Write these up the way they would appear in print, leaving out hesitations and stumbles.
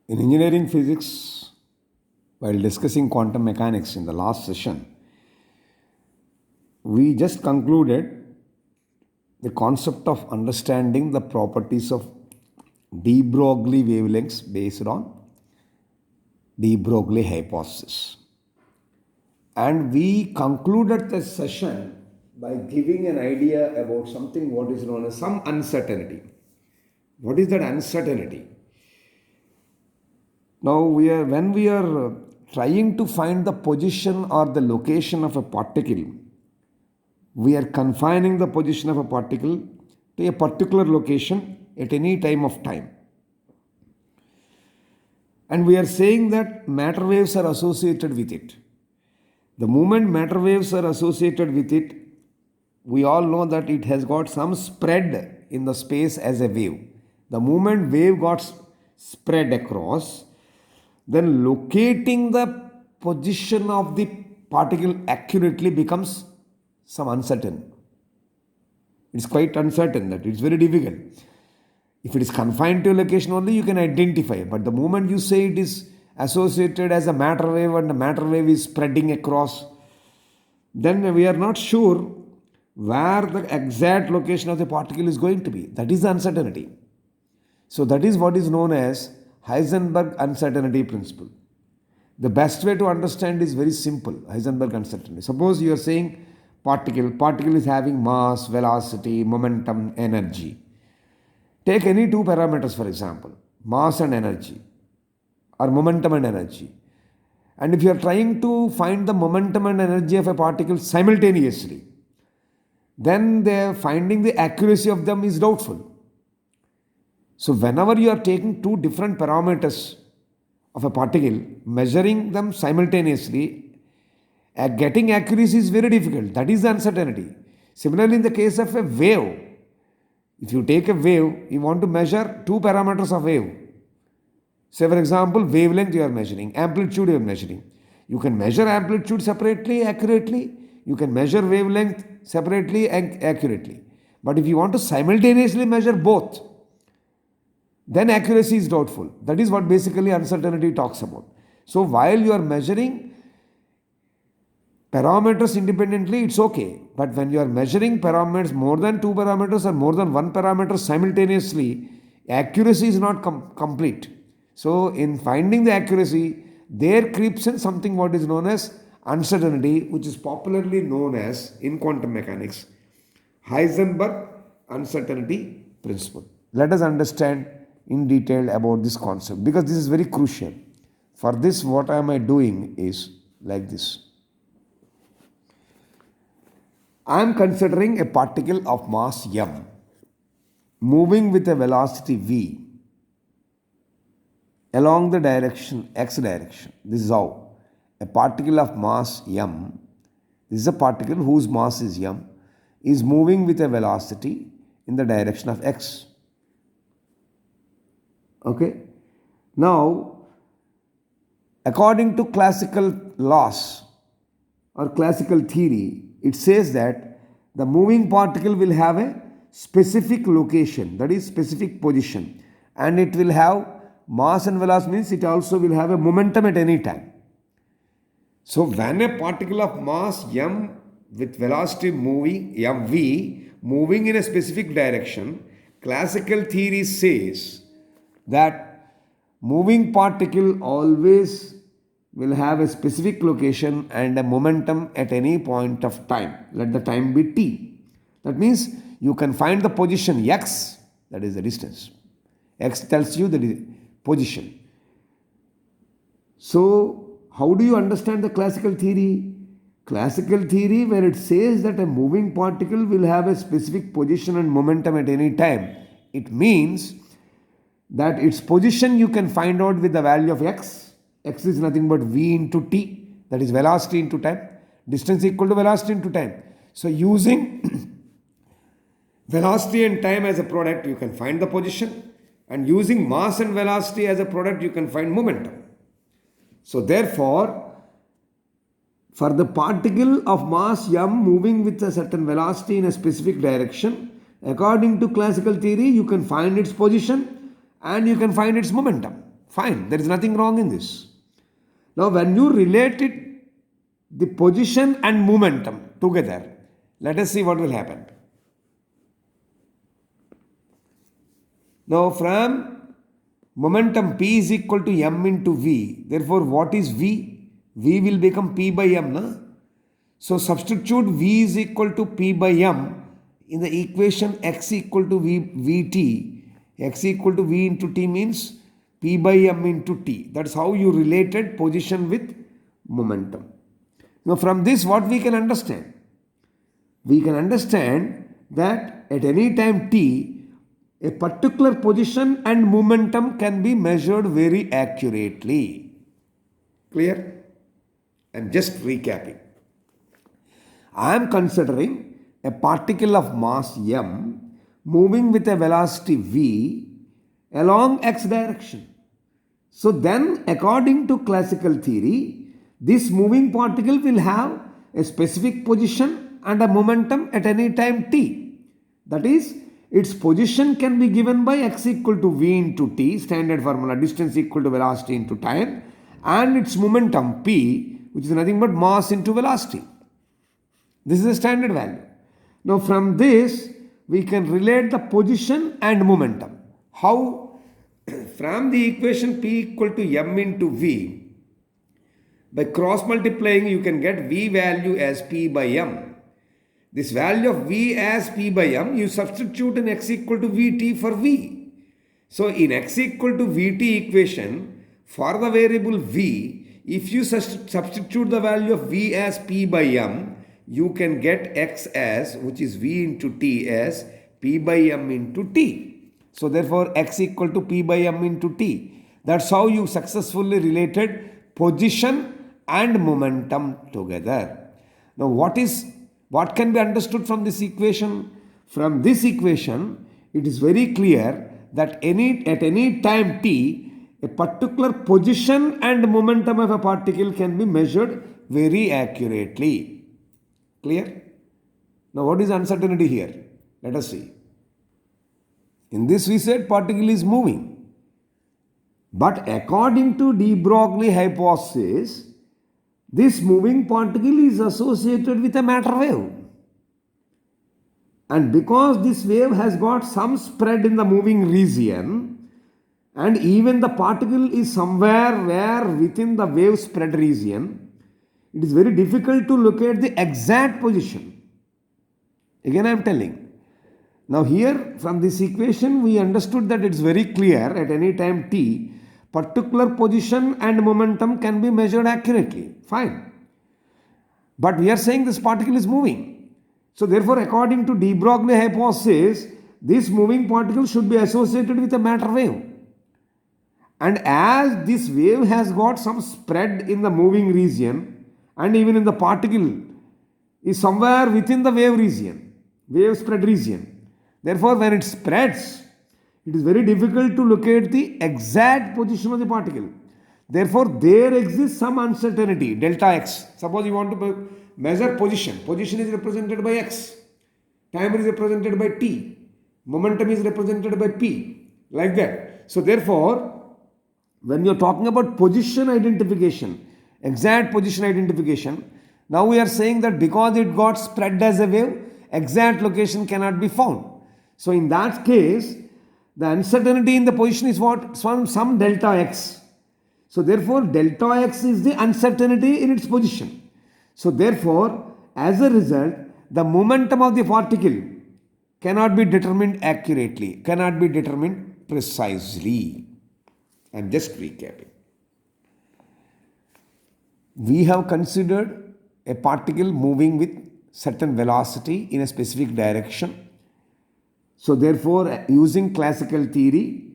In engineering physics, while discussing quantum mechanics in the last session, we just concluded the concept of understanding the properties of de Broglie wavelengths based on de Broglie hypothesis. And we concluded the session by giving an idea about something what is known as some uncertainty. What is that uncertainty? Now, when we are trying to find the position or the location of a particle, we are confining the position of a particle to a particular location at any time of time. And we are saying that matter waves are associated with it. The moment matter waves are associated with it, we all know that it has got some spread in the space as a wave. The moment wave got spread across, then locating the position of the particle accurately becomes some uncertain. It's quite uncertain, that it's very difficult. If it is confined to a location only, you can identify. But the moment you say it is associated as a matter wave and the matter wave is spreading across, then we are not sure where the exact location of the particle is going to be. That is the uncertainty. So that is what is known as Heisenberg uncertainty principle. The best way to understand is very simple. Heisenberg uncertainty. Suppose you are saying particle is having mass, velocity, momentum, energy. Take any two parameters, for example, mass and energy, or momentum and energy. And if you are trying to find the momentum and energy of a particle simultaneously, then finding the accuracy of them is doubtful. So whenever you are taking two different parameters of a particle, measuring them simultaneously, getting accuracy is very difficult. That is the uncertainty. Similarly, in the case of a wave, if you take a wave, you want to measure two parameters of wave. Say, for example, wavelength you are measuring, amplitude you are measuring. You can measure amplitude separately, accurately. You can measure wavelength separately and accurately. But if you want to simultaneously measure both, then accuracy is doubtful. That is what basically uncertainty talks about. So while you are measuring parameters independently, it's okay. But when you are measuring parameters, more than two parameters or more than one parameter simultaneously, accuracy is not complete. So in finding the accuracy, there creeps in something what is known as uncertainty, which is popularly known as, in quantum mechanics, Heisenberg uncertainty principle. Let us understand in detail about this concept, because this is very crucial. For this, what am I doing is like this. I am considering a particle of mass m moving with a velocity v along the direction x direction. This is how a particle of mass m, this is a particle whose mass is m, is moving with a velocity in the direction of x. Okay. Now, according to classical laws or classical theory, it says that the moving particle will have a specific location, that is specific position, and it will have mass and velocity, means it also will have a momentum at any time. So when a particle of mass m with velocity moving mv moving in a specific direction, classical theory says that moving particle always will have a specific location and a momentum at any point of time. Let the time be t. That means you can find the position x, that is the distance. X tells you the position. So how do you understand the classical theory? Classical theory, where it says that a moving particle will have a specific position and momentum at any time, it means that its position you can find out with the value of x. X is nothing but v into t, that is velocity into time. Distance equal to velocity into time. So using velocity and time as a product, you can find the position, and using mass and velocity as a product, you can find momentum. So therefore, for the particle of mass m moving with a certain velocity in a specific direction, according to classical theory, you can find its position and you can find its momentum. Fine, there is nothing wrong in this. Now, when you relate it, the position and momentum together, let us see what will happen. Now, from momentum P is equal to m into V. Therefore, what is V? V will become P by m. Na? So, substitute V is equal to P by m in the equation x equal to Vt. X equal to V into T means P by m into T. That's how you related position with momentum. Now, from this, what we can understand? We can understand that at any time T, a particular position and momentum can be measured very accurately. Clear? I'm just recapping. I am considering a particle of mass m moving with a velocity v along x direction. So then, according to classical theory, this moving particle will have a specific position and a momentum at any time t. That is, its position can be given by x equal to v into t, standard formula, distance equal to velocity into time, and its momentum p, which is nothing but mass into velocity. This is a standard value. Now, from this, we can relate the position and momentum. How? From the equation P equal to m into V, by cross multiplying, you can get V value as P by m. This value of V as P by m, you substitute in x equal to Vt for V. So, in x equal to Vt equation, for the variable V, if you substitute the value of V as P by m, you can get x as, which is V into T, as P by m into T. So, therefore, x equal to P by m into T. That's how you successfully related position and momentum together. Now, what can be understood from this equation? From this equation, it is very clear that at any time t, a particular position and momentum of a particle can be measured very accurately. Clear? Now, what is uncertainty here? Let us see. In this, we said particle is moving. But according to de Broglie hypothesis, this moving particle is associated with a matter wave. And because this wave has got some spread in the moving region, and even the particle is somewhere where within the wave spread region, it is very difficult to locate the exact position. Again, I am telling. Now here, from this equation, we understood that it's very clear at any time t, particular position and momentum can be measured accurately. Fine. But we are saying this particle is moving. So therefore, according to de Broglie hypothesis, this moving particle should be associated with a matter wave. And as this wave has got some spread in the moving region, and even in the particle is somewhere within the wave region, wave spread region. Therefore, when it spreads, it is very difficult to locate the exact position of the particle. Therefore, there exists some uncertainty, delta x. Suppose you want to measure position. Position is represented by x. Time is represented by t. Momentum is represented by p. Like that. So, therefore, when you are talking about position identification, exact position identification, now we are saying that because it got spread as a wave, exact location cannot be found. So, in that case, the uncertainty in the position is what? Some delta x. So, therefore, delta x is the uncertainty in its position. So, therefore, as a result, the momentum of the particle cannot be determined accurately, cannot be determined precisely. I am just recapping. We have considered a particle moving with certain velocity in a specific direction. So therefore, using classical theory,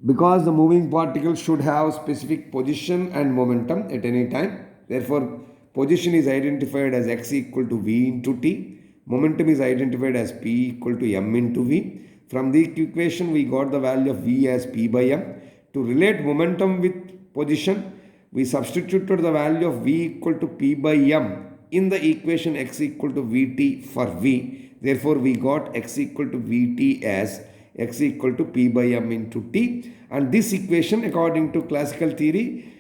because the moving particle should have specific position and momentum at any time, therefore position is identified as x equal to v into t, momentum is identified as p equal to m into v. From the equation, we got the value of v as p by m. To relate momentum with position, we substituted the value of v equal to p by m in the equation x equal to vt for v. Therefore, we got x equal to vt as x equal to p by m into t, And this equation, according to classical theory,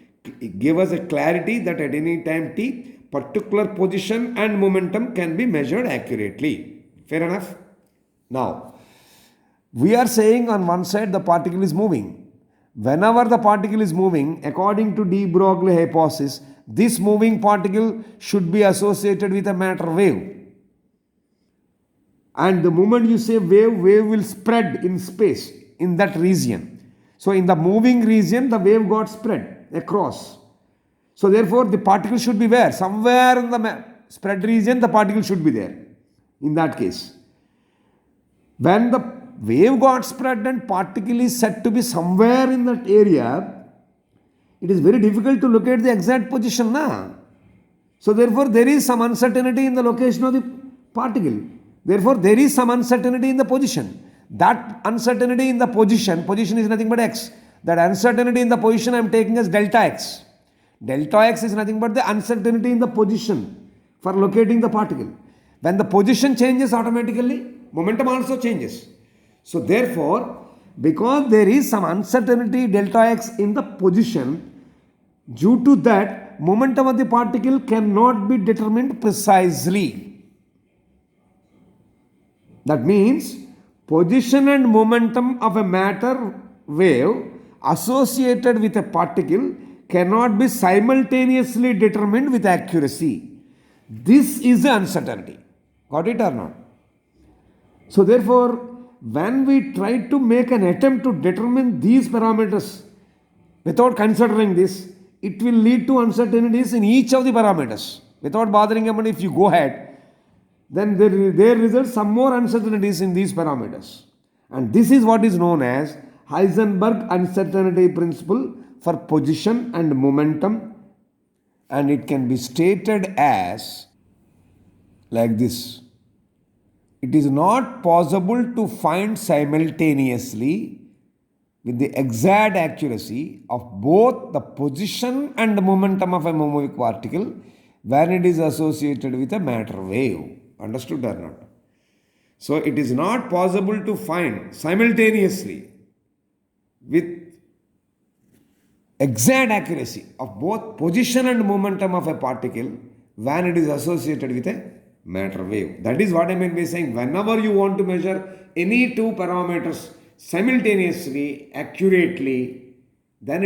give us a clarity that at any time t, particular position and momentum can be measured accurately. Fair enough? Now, we are saying on one side the particle is moving. Whenever the particle is moving, according to de Broglie hypothesis, this moving particle should be associated with a matter wave. And the moment you say wave, wave will spread in space in that region. So in the moving region, the wave got spread across. So therefore, the particle should be where? Somewhere in the spread region, the particle should be there. In that case, when the wave got spread and particle is said to be somewhere in that area, it is very difficult to locate the exact position. So therefore, there is some uncertainty in the location of the particle. Therefore, there is some uncertainty in the position. That uncertainty in the position is nothing but x. That uncertainty in the position I am taking as delta x. Delta x is nothing but the uncertainty in the position for locating the particle. When the position changes automatically, momentum also changes. So therefore, because there is some uncertainty delta x in the position, due to that, momentum of the particle cannot be determined precisely. That means position and momentum of a matter wave associated with a particle cannot be simultaneously determined with accuracy. This is the uncertainty. Got it or not? So therefore, when we try to make an attempt to determine these parameters without considering this, it will lead to uncertainties in each of the parameters. Without bothering about if you go ahead, then there results some more uncertainties in these parameters. And this is what is known as Heisenberg uncertainty principle for position and momentum, and it can be stated as like this. It is not possible to find simultaneously with the exact accuracy of both the position and the momentum of a moving particle when it is associated with a matter wave. Understood or not? So it is not possible to find simultaneously with exact accuracy of both position and momentum of a particle when it is associated with a matter wave. That is what I mean by saying whenever you want to measure any two parameters simultaneously, accurately, then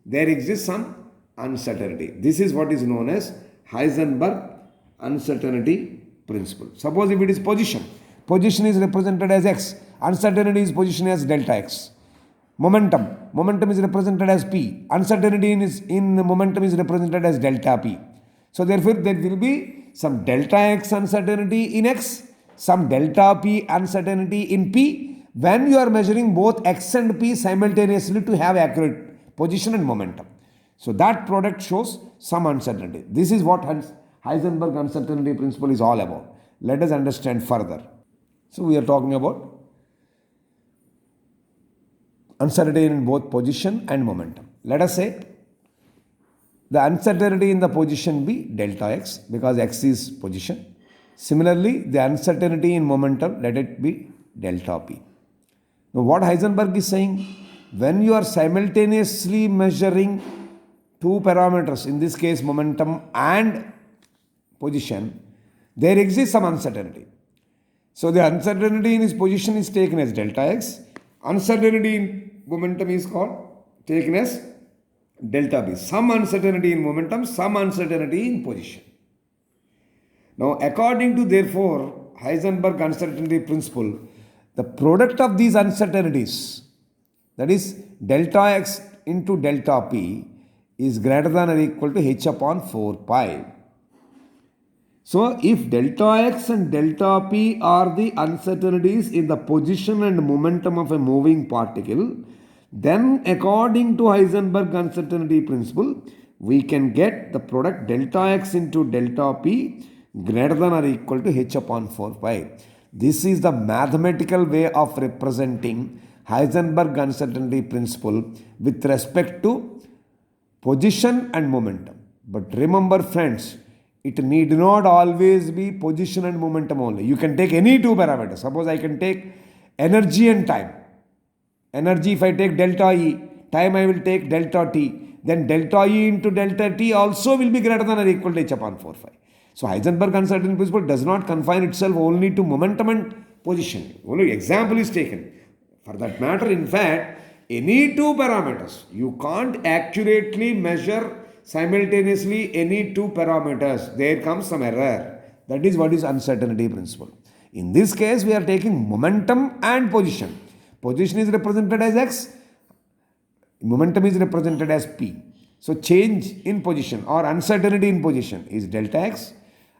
there exists some uncertainty. This is what is known as Heisenberg uncertainty principle. Suppose if it is position is represented as x, uncertainty is position as delta x. Momentum is represented as p, uncertainty in momentum is represented as delta p. So therefore, there will be some delta x uncertainty in x, some delta p uncertainty in p when you are measuring both x and p simultaneously to have accurate position and momentum. So that product shows some uncertainty. This is what Heisenberg uncertainty principle is all about. Let us understand further. So we are talking about uncertainty in both position and momentum. Let us say the uncertainty in the position be delta x because x is position. Similarly, the uncertainty in momentum, let it be delta p. Now what Heisenberg is saying, when you are simultaneously measuring two parameters, in this case momentum and position, there exists some uncertainty. So the uncertainty in his position is taken as delta x. Uncertainty in momentum is taken as delta b. Some uncertainty in momentum, some uncertainty in position. Now according to therefore Heisenberg uncertainty principle, the product of these uncertainties, that is delta x into delta p, is greater than or equal to h upon 4 pi. So if delta x and delta p are the uncertainties in the position and momentum of a moving particle, then according to Heisenberg uncertainty principle, we can get the product delta x into delta p greater than or equal to h upon 4 pi. This is the mathematical way of representing Heisenberg uncertainty principle with respect to position and momentum. But remember friends, it need not always be position and momentum only. You can take any two parameters. Suppose I can take energy and time. Energy, if I take delta E, time I will take delta T, then delta E into delta T also will be greater than or equal to h upon 4 phi. So Heisenberg uncertainty principle does not confine itself only to momentum and position. Only example is taken. For that matter, in fact, any two parameters, you can't accurately measure simultaneously any two parameters. There comes some error. That is what is uncertainty principle. In this case, we are taking momentum and position. Position is represented as x, momentum is represented as p. So change in position or uncertainty in position is delta x.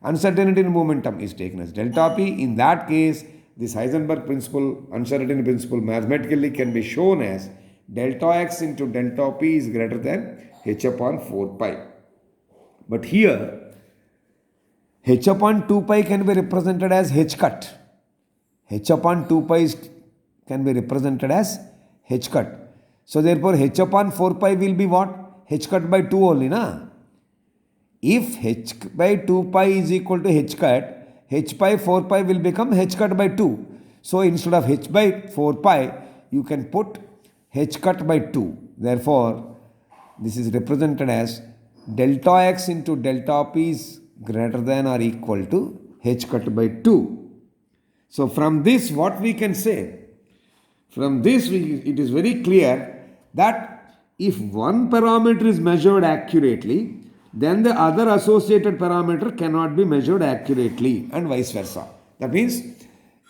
Uncertainty in momentum is taken as delta p. In that case, this Heisenberg principle, uncertainty principle, mathematically can be shown as delta x into delta p is greater than h upon 4 pi. But here, h upon 2 pi can be represented as h cut. h upon 2 pi can be represented as h cut. So therefore, h upon 4 pi will be what? H cut by 2 only, na? If h by 2 pi is equal to h cut, h by 4 pi will become h cut by 2. So instead of h by 4 pi, you can put h cut by 2. Therefore, this is represented as delta x into delta p is greater than or equal to h cut by 2. So from this, what we can say? From this, it is very clear that if one parameter is measured accurately, then the other associated parameter cannot be measured accurately and vice versa. That means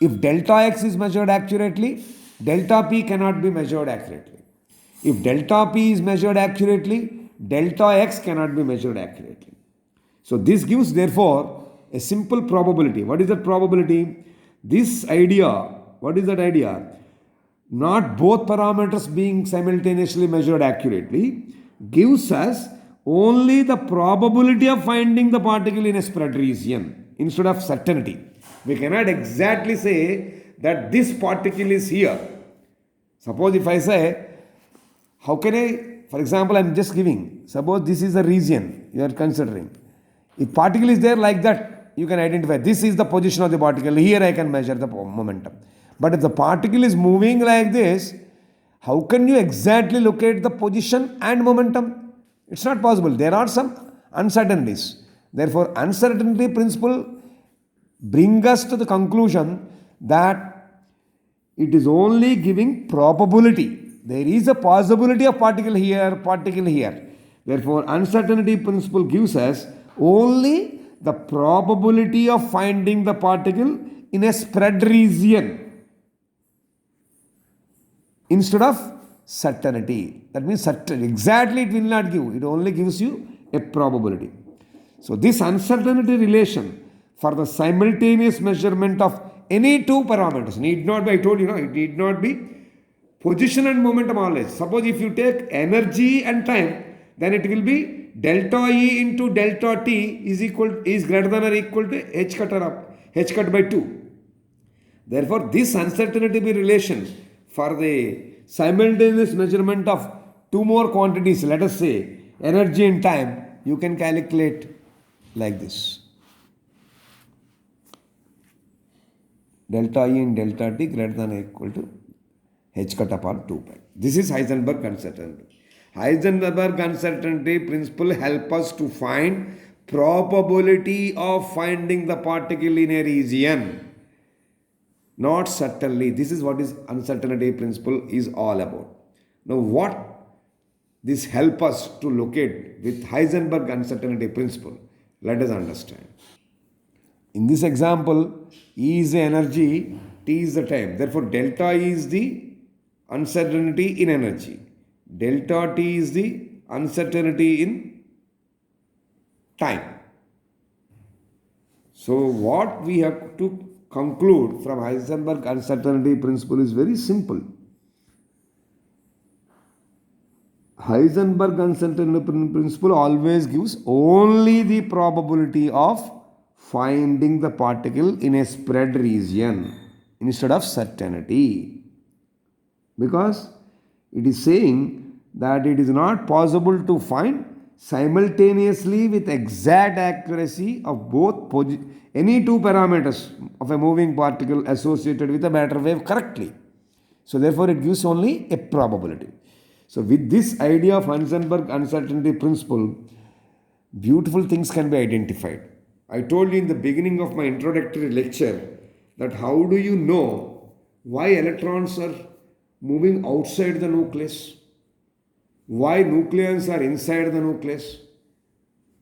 if delta x is measured accurately, delta p cannot be measured accurately. If delta p is measured accurately, delta x cannot be measured accurately. So this gives therefore a simple probability. What is that probability? This idea, what is that idea? Not both parameters being simultaneously measured accurately gives us only the probability of finding the particle in a spread region instead of certainty. We cannot exactly say that this particle is here. Suppose if I say, how can I, for example, I am just giving, suppose this is the region you are considering. If particle is there like that, you can identify this is the position of the particle. Here I can measure the momentum. But if the particle is moving like this, how can you exactly locate the position and momentum? It's not possible. There are some uncertainties. Therefore, uncertainty principle brings us to the conclusion that it is only giving probability. There is a possibility of particle here, particle here. Therefore, uncertainty principle gives us only the probability of finding the particle in a spread region instead of certainty. That means exactly it will not give. It only gives you a probability. So this uncertainty relation for the simultaneous measurement of any two parameters need not be, I told you, it need not be position and momentum always. Suppose if you take energy and time, then it will be delta E into delta T is greater than or equal to h cut by 2. Therefore, this uncertainty relation for the simultaneous measurement of two more quantities, let us say energy and time, you can calculate like this. Delta E in delta T greater than or equal to h cut upon 2 pi. This is Heisenberg uncertainty. Heisenberg uncertainty principle help us to find probability of finding the particle in a region. Not certainly. This is what is uncertainty principle is all about. Now what this help us to locate with Heisenberg uncertainty principle? Let us understand. In this example, E is the energy, T is the time. Therefore, delta E is the uncertainty in energy. Delta T is the uncertainty in time. So what we have to conclude from Heisenberg uncertainty principle is very simple. Heisenberg uncertainty principle always gives only the probability of finding the particle in a spread region instead of certainty. Because it is saying that it is not possible to find simultaneously with exact accuracy of both any two parameters of a moving particle associated with a matter wave correctly. So therefore it gives only a probability. So with this idea of Heisenberg uncertainty principle, beautiful things can be identified. I told you in the beginning of my introductory lecture that how do you know why electrons are moving outside the nucleus? Why nucleons are inside the nucleus?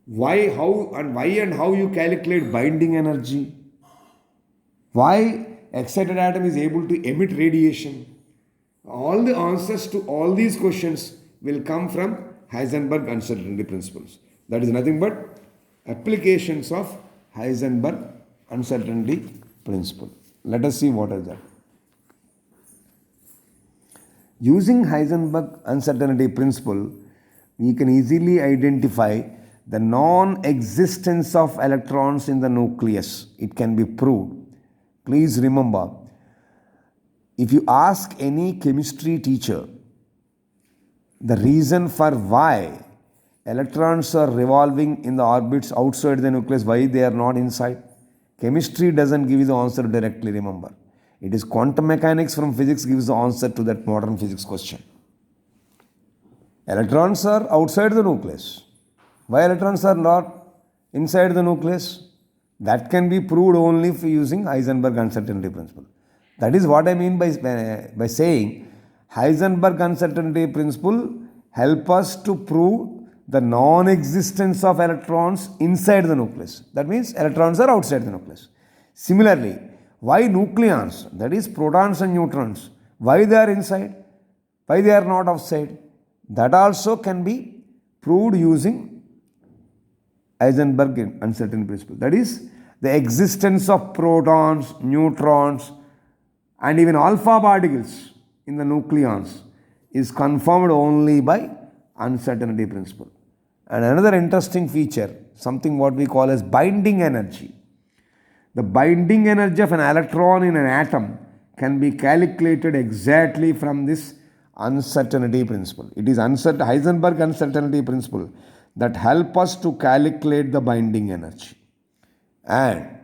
Why, how you calculate binding energy? Why excited atom is able to emit radiation? All the answers to all these questions will come from Heisenberg uncertainty principles. That is nothing but applications of Heisenberg uncertainty principle. Let us see what is that. Using Heisenberg uncertainty principle, we can easily identify the non-existence of electrons in the nucleus. It can be proved. Please remember, if you ask any chemistry teacher the reason for why electrons are revolving in the orbits outside the nucleus, why they are not inside, chemistry doesn't give you the answer directly, remember. It is quantum mechanics from physics gives the answer to that modern physics question. Electrons are outside the nucleus. Why electrons are not inside the nucleus? That can be proved only for using Heisenberg uncertainty principle. That is what I mean by saying Heisenberg uncertainty principle help us to prove the non-existence of electrons inside the nucleus. That means electrons are outside the nucleus. Similarly, why nucleons, that is protons and neutrons, why they are inside, why they are not outside, that also can be proved using Heisenberg uncertainty principle. That is, the existence of protons, neutrons, and even alpha particles in the nucleons is confirmed only by uncertainty principle. And another interesting feature, something what we call as binding energy. The binding energy of an electron in an atom can be calculated exactly from this uncertainty principle. It is Heisenberg uncertainty principle that help us to calculate the binding energy. And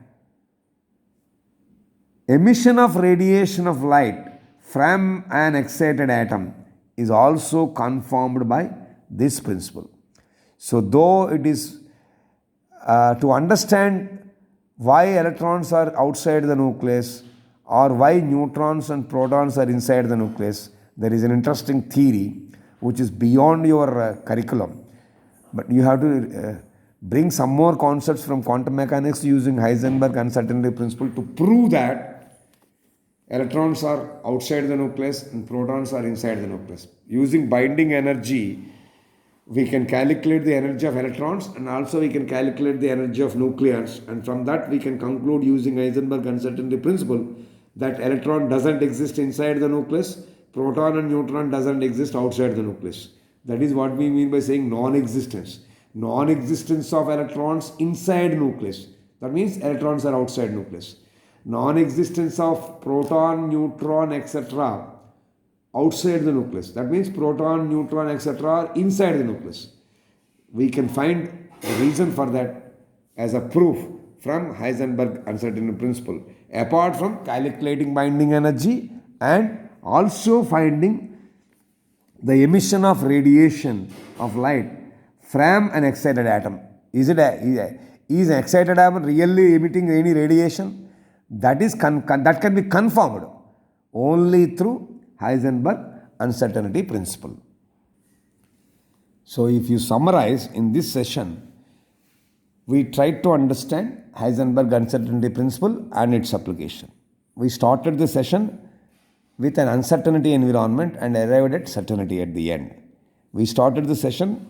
emission of radiation of light from an excited atom is also confirmed by this principle. So though it is to understand why electrons are outside the nucleus or why neutrons and protons are inside the nucleus, there is an interesting theory which is beyond your curriculum. But you have to bring some more concepts from quantum mechanics using Heisenberg uncertainty principle to prove that electrons are outside the nucleus and protons are inside the nucleus. Using binding energy, we can calculate the energy of electrons and also we can calculate the energy of nucleons, and from that we can conclude using Heisenberg uncertainty principle that electron doesn't exist inside the nucleus, proton and neutron doesn't exist outside the nucleus. That is what we mean by saying non-existence. Non-existence of electrons inside nucleus. That means electrons are outside nucleus. Non-existence of proton, neutron, etc. outside the nucleus. That means proton, neutron, etc. are inside the nucleus. We can find a reason for that as a proof from Heisenberg uncertainty principle. Apart from calculating binding energy and also finding the emission of radiation of light from an excited atom. Is an excited atom really emitting any radiation? That can be confirmed only through Heisenberg uncertainty principle. So if you summarize in this session, we tried to understand Heisenberg uncertainty principle and its application. We started the session with an uncertainty environment and arrived at certainty at the end. We started the session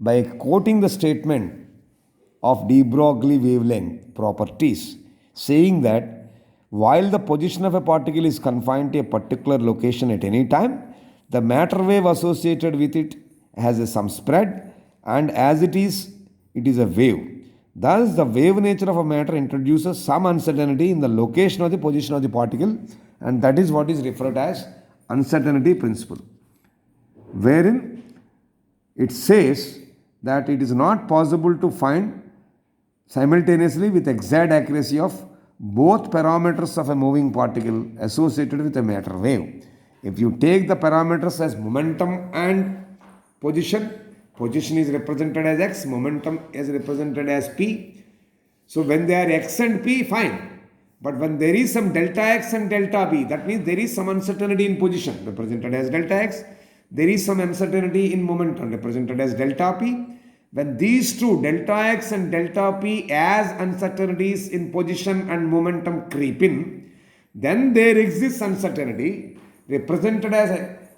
by quoting the statement of de Broglie wavelength properties, saying that while the position of a particle is confined to a particular location at any time, the matter wave associated with it has some spread, and as it is a wave. Thus, the wave nature of a matter introduces some uncertainty in the location of the position of the particle, and that is what is referred as uncertainty principle, wherein it says that it is not possible to find simultaneously with exact accuracy of both parameters of a moving particle associated with a matter wave. If you take the parameters as momentum and position, position is represented as x, momentum is represented as p. So when they are x and p, fine. But when there is some delta x and delta p, that means there is some uncertainty in position represented as delta x. There is some uncertainty in momentum represented as delta p. When these two, delta x and delta p, as uncertainties in position and momentum creep in, then there exists uncertainty represented as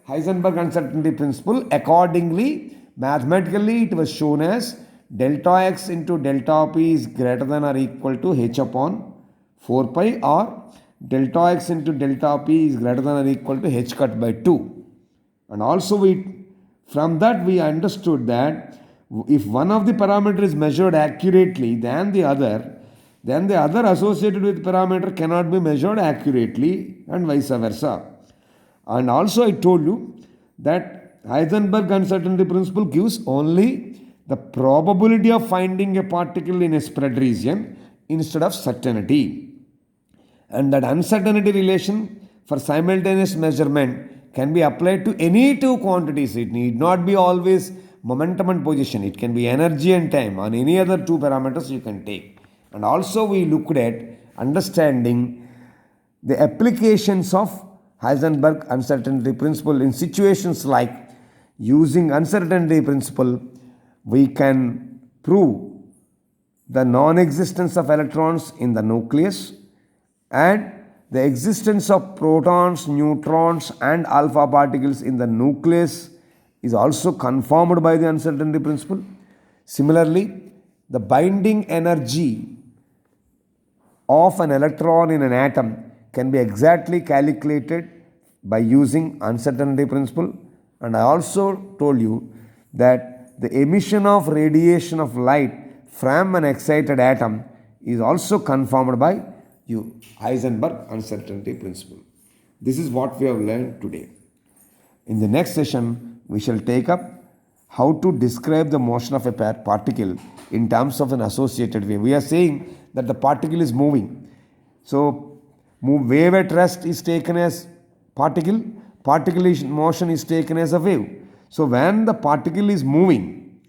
Heisenberg uncertainty principle. Accordingly, mathematically, it was shown as delta x into delta p is greater than or equal to h upon 4 pi, or delta x into delta p is greater than or equal to h cut by 2. And also from that we understood that if one of the parameters is measured accurately than the other, then the other associated with parameter cannot be measured accurately, and vice versa. And also I told you that Heisenberg uncertainty principle gives only the probability of finding a particle in a spread region instead of certainty. And that uncertainty relation for simultaneous measurement can be applied to any two quantities. It need not be always momentum and position. It can be energy and time. On any other two parameters you can take. And also we looked at understanding the applications of Heisenberg uncertainty principle in situations like using uncertainty principle we can prove the non-existence of electrons in the nucleus, and the existence of protons, neutrons and alpha particles in the nucleus is also confirmed by the uncertainty principle. Similarly, the binding energy of an electron in an atom can be exactly calculated by using uncertainty principle. And I also told you that the emission of radiation of light from an excited atom is also confirmed by Heisenberg uncertainty principle. This is what we have learned today. In the next session, we shall take up how to describe the motion of a particle in terms of an associated wave. We are saying that the particle is moving. So, wave at rest is taken as particle, motion is taken as a wave. So, when the particle is moving,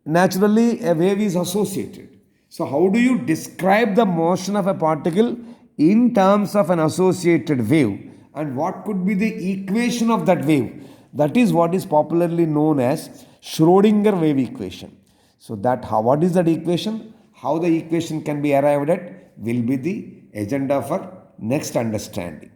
naturally a wave is associated. So, how do you describe the motion of a particle in terms of an associated wave, and what could be the equation of that wave? That is what is popularly known as Schrödinger wave equation. So, what is that equation? How the equation can be arrived at will be the agenda for next understanding.